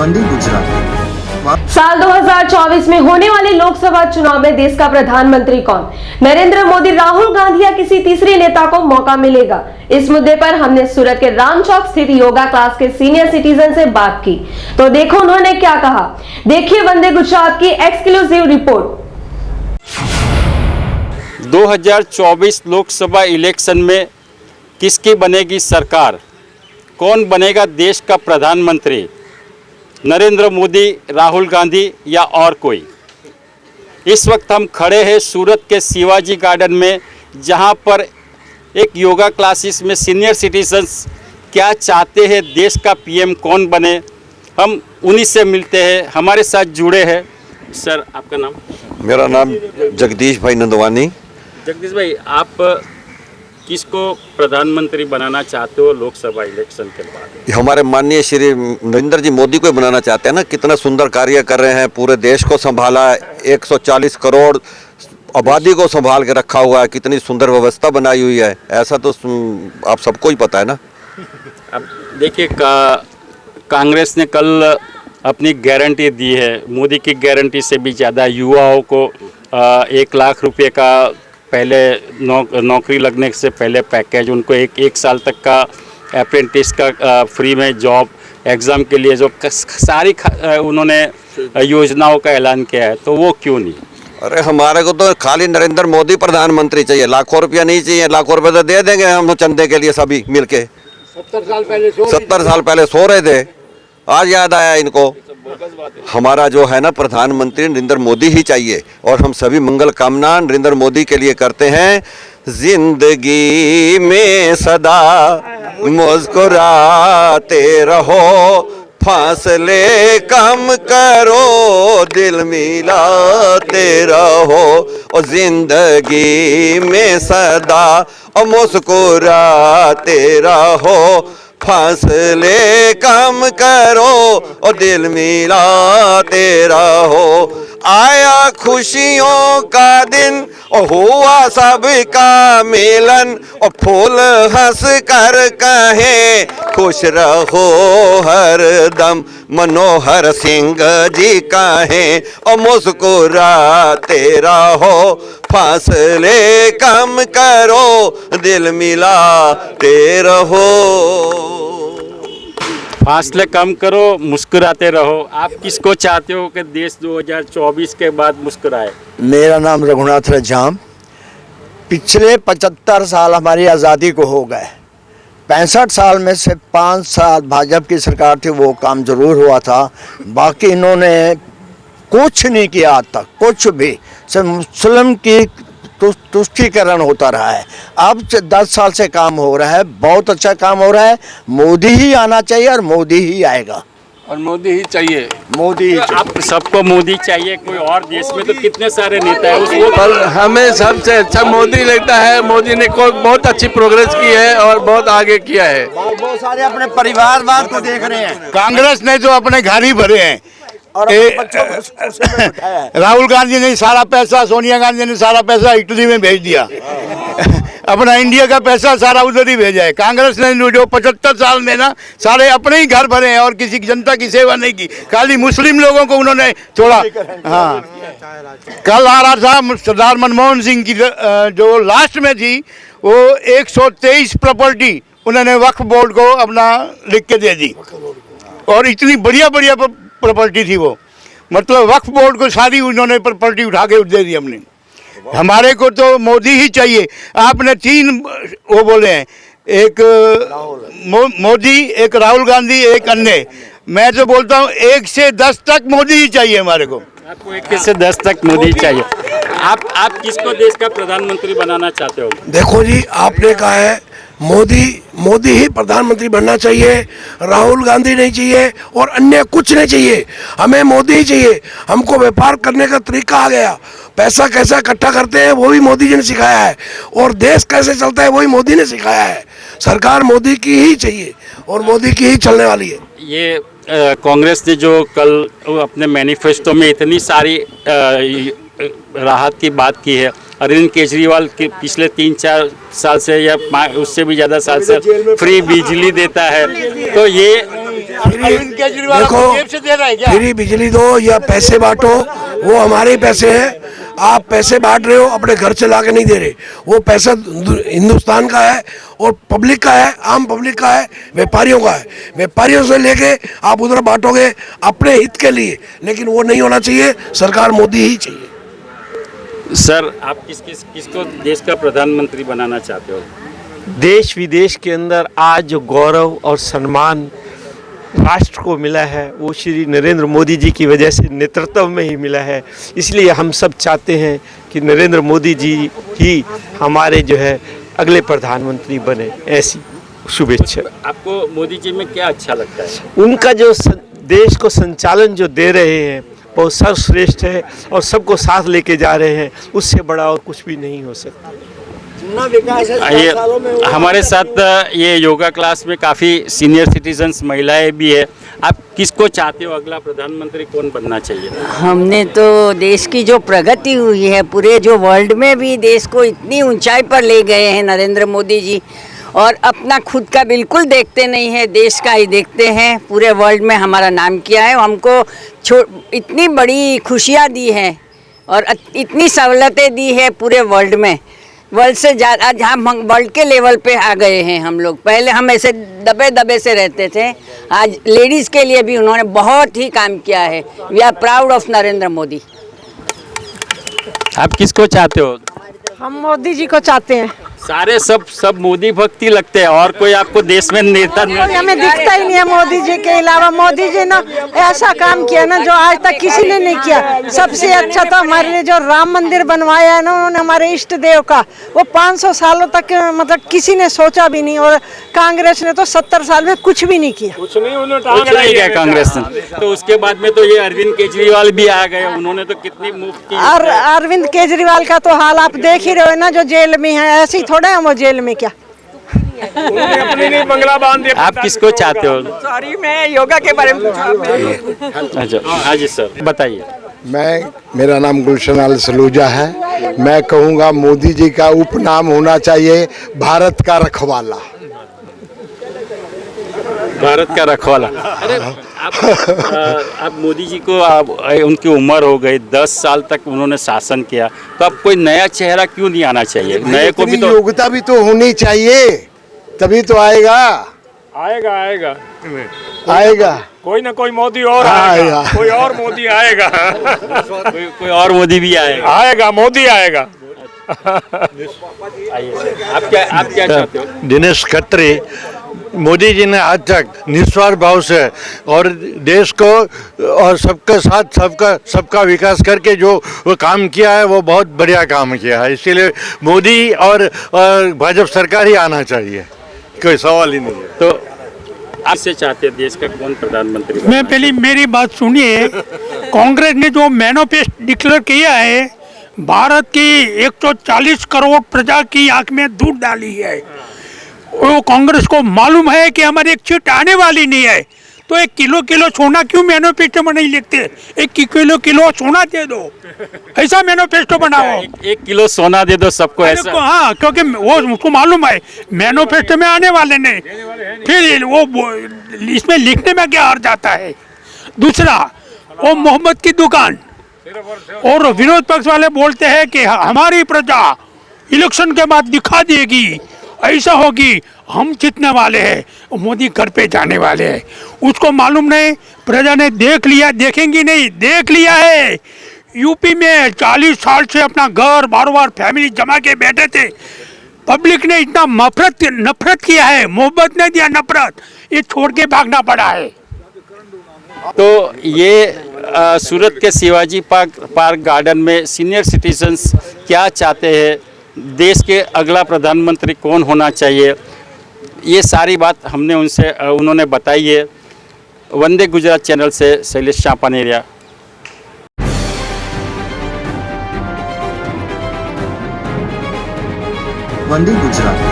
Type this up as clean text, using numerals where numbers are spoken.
वंदे गुजरात। साल 2024 में होने वाले लोकसभा चुनाव में देश का प्रधानमंत्री कौन? नरेंद्र मोदी, राहुल गांधी या किसी तीसरे नेता को मौका मिलेगा? इस मुद्दे पर हमने सूरत के राम चौक स्थित योगा क्लास के सीनियर सिटीजन से बात की, तो देखो उन्होंने क्या कहा। देखिए वंदे गुजरात की एक्सक्लूसिव रिपोर्ट। 2024 लोकसभा इलेक्शन में किसकी बनेगी सरकार? कौन बनेगा देश का प्रधानमंत्री? नरेंद्र मोदी, राहुल गांधी या और कोई? इस वक्त हम खड़े हैं सूरत के शिवाजी गार्डन में, जहां पर एक योगा क्लासेस में सीनियर सिटीजन्स क्या चाहते हैं, देश का पीएम कौन बने, हम उन्हीं से मिलते हैं। हमारे साथ जुड़े हैं सर, आपका नाम? मेरा नाम जगदीश भाई नंदवानी। जगदीश भाई, आप किसको प्रधानमंत्री बनाना चाहते हो लोकसभा इलेक्शन के बाद? हमारे माननीय श्री नरेंद्र जी मोदी को बनाना चाहते हैं ना। कितना सुंदर कार्य कर रहे हैं, पूरे देश को संभाला, 140 करोड़ आबादी को संभाल के रखा हुआ है, कितनी सुंदर व्यवस्था बनाई हुई है। ऐसा तो आप सबको ही पता है ना। अब देखिए, कांग्रेस ने कल अपनी गारंटी दी है, मोदी की गारंटी से भी ज़्यादा युवाओं को 1 लाख रुपए का पहले नौकरी लगने से पहले पैकेज, उनको एक साल तक का अप्रेंटिस का फ्री में जॉब, एग्ज़ाम के लिए जो सारी उन्होंने योजनाओं का ऐलान किया है, तो वो क्यों नहीं? अरे हमारे को तो खाली नरेंद्र मोदी प्रधानमंत्री चाहिए, लाखों रुपया नहीं चाहिए। लाखों रुपये तो दे देंगे हम चंदे के लिए सभी मिलके। 70 साल पहले सो रहे थे, आज याद आया इनको। हमारा जो है ना प्रधानमंत्री नरेंद्र मोदी ही चाहिए, और हम सभी मंगल कामना नरेंद्र मोदी के लिए करते हैं। जिंदगी में सदा मुस्कुराते रहो, फासले कम करो, दिल मिलाते रहो। और जिंदगी में सदा मुस्कुराते रहो, फासले कम करो और दिल मिलाते रहो। आया खुशियों का दिन और हुआ सबका मिलन, और फूल हंस कर कहे खुश रहो हरदम। मनोहर सिंह जी कहें और मुस्कुराते रहो, फासले कम करो, दिल मिलाते रहो। फासले कम करो, मुस्कुराते रहो। आप किसको चाहते हो कि देश 2024 के बाद मुस्कुराए? मेरा नाम रघुनाथ रजाम। पिछले 75 साल हमारी आज़ादी को हो गए। 65 साल में से 5 साल भाजपा की सरकार थी, वो काम जरूर हुआ था। बाकी इन्होंने कुछ नहीं किया आज तक, कुछ भी। सिर्फ मुस्लिम की तुष्टीकरण होता रहा है। अब 10 साल से काम हो रहा है, बहुत अच्छा काम हो रहा है। मोदी ही आना चाहिए और मोदी ही आएगा, और मोदी ही चाहिए। मोदी ही चाहिए। आप सबको मोदी चाहिए, कोई और देश में तो कितने सारे नेता है उसको, पर हमें सबसे अच्छा मोदी लगता है। मोदी ने बहुत अच्छी प्रोग्रेस की है और बहुत आगे किया है। बहुत सारे अपने परिवारवाद को देख रहे हैं। कांग्रेस ने जो अपने घर ही भरे हैं, और राहुल गांधी ने सारा पैसा, सोनिया गांधी ने सारा पैसा इटली में भेज दिया। अपना इंडिया का पैसा सारा उधर ही भेजा है। कांग्रेस ने जो 75 साल में ना सारे अपने ही घर भरे हैं और किसी जनता की सेवा नहीं की, खाली मुस्लिम लोगों को उन्होंने छोड़ा। हाँ, कल आ रहा था सरदार मनमोहन सिंह की जो लास्ट में थी, वो 123 प्रॉपर्टी उन्होंने वक्फ बोर्ड को अपना लिख के दे दी, और इतनी बढ़िया बढ़िया प्रॉपर्टी थी वो। मतलब वक्फ बोर्ड को सारी उन्होंने प्रॉपर्टी उठा के दे दी हमने। हमारे को तो मोदी ही चाहिए। आपने 3 वो बोले हैं, एक मोदी, एक राहुल गांधी, एक अन्य। मैं तो बोलता हूँ 1 से 10 तक मोदी ही चाहिए हमारे को। आपको 1 से 10 तक मोदी चाहिए। आप किसको देश का प्रधानमंत्री बनाना चाहते हो? देखो जी, आपने कहा है मोदी ही प्रधानमंत्री बनना चाहिए, राहुल गांधी नहीं चाहिए और अन्य कुछ नहीं चाहिए। हमें मोदी ही चाहिए। हमको व्यापार करने का तरीका आ गया, पैसा कैसा इकट्ठा करते हैं वो भी मोदी जी ने सिखाया है, और देश कैसे चलता है वही मोदी ने सिखाया है। सरकार मोदी की ही चाहिए और मोदी की ही चलने वाली है। ये कांग्रेस ने जो कल अपने मैनिफेस्टो में इतनी सारी राहत की बात की है, अरविंद केजरीवाल के पिछले 3-4 साल से या उससे भी ज़्यादा साल से फ्री बिजली देता है, तो ये अरविंद केजरीवाल देखो, आपको जेब से दे रहा है क्या? फ्री बिजली दो या पैसे बांटो, वो हमारे ही पैसे हैं। आप पैसे बांट रहे हो, अपने घर से ला के नहीं दे रहे। वो पैसा हिंदुस्तान का है और पब्लिक का है, आम पब्लिक का है, व्यापारियों का है। व्यापारियों से लेके आप उधर बांटोगे अपने हित के लिए, लेकिन वो नहीं होना चाहिए। सरकार मोदी ही चाहिए। सर, आप किसको देश का प्रधानमंत्री बनाना चाहते हो? देश विदेश के अंदर आज जो गौरव और सम्मान राष्ट्र को मिला है वो श्री नरेंद्र मोदी जी की वजह से नेतृत्व में ही मिला है। इसलिए हम सब चाहते हैं कि नरेंद्र मोदी जी ही हमारे जो है अगले प्रधानमंत्री बने। ऐसी शुभेच्छा। आपको मोदी जी में क्या अच्छा लगता है? उनका जो देश को संचालन जो दे रहे हैं वो सर्वश्रेष्ठ है और सबको साथ लेके जा रहे हैं। उससे बड़ा और कुछ भी नहीं हो सकता। आइए, हमारे साथ ये योगा क्लास में काफ़ी सीनियर सिटीजन्स महिलाएं भी है। आप किसको चाहते हो अगला प्रधानमंत्री कौन बनना चाहिए? हमने तो देश की जो प्रगति हुई है, पूरे जो वर्ल्ड में भी देश को इतनी ऊंचाई पर ले गए हैं नरेंद्र मोदी जी, और अपना खुद का बिल्कुल देखते नहीं है, देश का ही देखते हैं। पूरे वर्ल्ड में हमारा नाम किया है, हमको इतनी बड़ी खुशियाँ दी हैं और इतनी सहूलतें दी है पूरे वर्ल्ड में। वर्ल्ड से ज़्यादा आज हम वर्ल्ड के लेवल पे आ गए हैं हम लोग। पहले हम ऐसे दबे दबे से रहते थे, आज लेडीज़ के लिए भी उन्होंने बहुत ही काम किया है। We are proud of Narendra Modi. आप किसको चाहते हो? हम मोदी जी को चाहते हैं। सारे सब मोदी भक्ति लगते हैं, और कोई आपको देश में नेता कोई हमें दिखता ही नहीं है मोदी जी के अलावा। मोदी जी ने ऐसा काम किया ना जो आज तक किसी ने नहीं किया। सबसे अच्छा तो हमारे लिए जो राम मंदिर बनवाया है ना उन्होंने, हमारे इष्ट देव का, वो 500 सालों तक मतलब किसी ने सोचा भी नहीं। और कांग्रेस ने तो 70 साल में कुछ भी नहीं किया। कुछ नहीं किया कांग्रेस ने। तो उसके बाद में तो ये अरविंद केजरीवाल भी आ गए, उन्होंने तो कितनी मुफ्त और अरविंद केजरीवाल का तो हाल आप देख ही रहे हो ना, जो जेल में है। ऐसे ही थोड़ा है वो जेल में, क्या बंगला बांध दिया। आप किसको चाहते हो? सॉरी, मैं योगा के बारे में अच्छा, हाँ जी सर, बताइए। मेरा नाम गुलशन अल सलूजा है। मैं कहूँगा मोदी जी का उपनाम होना चाहिए भारत का रखवाला। भारत का रखवाला। अरे आप मोदी जी को उनकी उम्र हो गई, 10 साल तक उन्होंने शासन किया, तो अब कोई नया चेहरा क्यों नहीं आना चाहिए? नए को भी तो योग्यता भी तो होनी चाहिए, तभी तो आएगा। आएगा कोई ना कोई मोदी और आएगा। कोई और मोदी आएगा। कोई और मोदी भी आएगा। मोदी आएगा। आप क्या चाहते हो? दिनेश खत्री। मोदी जी ने आज तक निस्वार्थ भाव से और देश को और सबके साथ सबका विकास करके जो वो काम किया है वो बहुत बढ़िया काम किया है। इसीलिए मोदी और भाजपा सरकार ही आना चाहिए, कोई सवाल ही नहीं है। तो आपसे चाहते हैं देश का कौन प्रधानमंत्री? मैं पहले मेरी बात सुनिए। कांग्रेस ने जो मैनिफेस्टो डिक्लेयर किया है, भारत की 140 करोड़ प्रजा की आंख में दूध डाली है। वो कांग्रेस को मालूम है कि हमारी एक सीट आने वाली नहीं है, तो 1 किलो सोना क्यों मैनिफेस्टो में नहीं लिखते? 1 किलो सोना दे दो, ऐसा मैनिफेस्टो बनाओ। 1 किलो सोना दे दो सबको, ऐसा? हाँ, क्योंकि वो उसको मालूम है मैनिफेस्टो में आने वाले नहीं, फिर वो इसमें लिखने में क्या अर्थ आता है? दूसरा, वो मोहम्मद की दुकान। और विरोध पक्ष वाले बोलते हैं कि हमारी प्रजा इलेक्शन के बाद दिखा देगी, ऐसा होगी, हम जीतने वाले हैं, मोदी घर पे जाने वाले हैं। उसको मालूम नहीं, प्रजा ने देख लिया, देखेंगी नहीं, देख लिया है। यूपी में 40 साल से अपना घर बार फैमिली जमा के बैठे थे, पब्लिक ने इतना नफरत किया है, मोहब्बत नहीं दिया, नफरत, ये छोड़ के भागना पड़ा है। तो ये सूरत के शिवाजी पार्क गार्डन में सीनियर सिटीजन्स क्या चाहते हैं, देश के अगला प्रधानमंत्री कौन होना चाहिए, ये सारी बात उन्होंने बताई है। वंदे गुजरात चैनल से शैलेश चांपानेरिया। वंदे गुजरात।